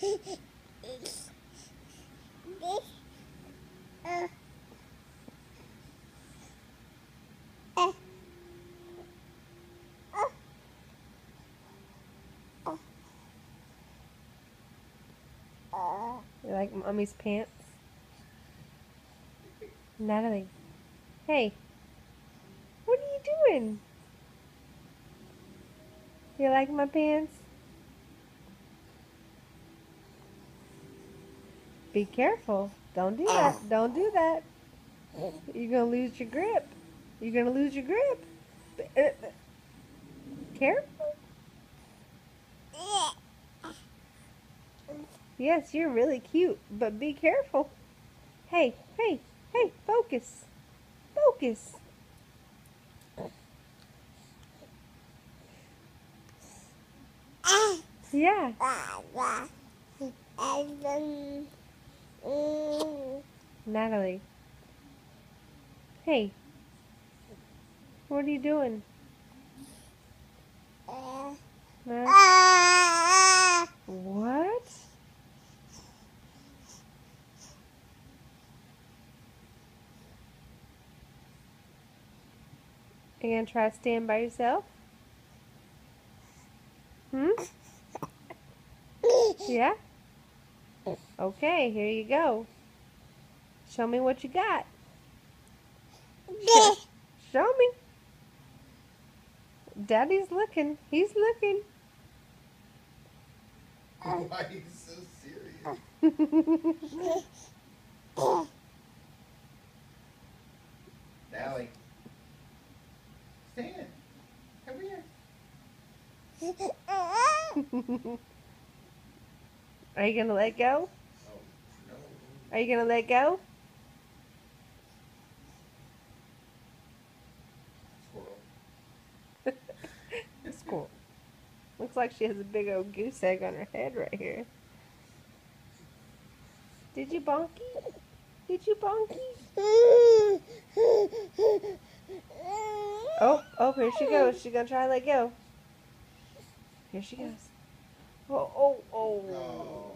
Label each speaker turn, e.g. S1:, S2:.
S1: You like Mommy's pants? Natalie. Hey. What are you doing? You like my pants? Be careful. Don't do that. Don't do that. You're going to lose your grip. You're going to lose your grip. Careful. Yes, you're really cute, but be careful. Hey, hey, hey, focus. Focus. Yeah. Natalie. Hey. What are you doing? Huh? What? Are you going to try to stand by yourself? Hmm? Yeah? Okay, here you go. Show me what you got. Show me. Daddy's looking. He's looking.
S2: Why are you so serious? Natalie. Stand. Come here.
S1: Are you going to let go?
S2: Oh, no.
S1: Are you going to let go?
S2: Squirrel.
S1: Squirrel. Looks like she has a big old goose egg on her head right here. Did you bonky? Did you bonky? Oh, here she goes. She's going to try to let go. Here she goes. Oh.
S2: Oh.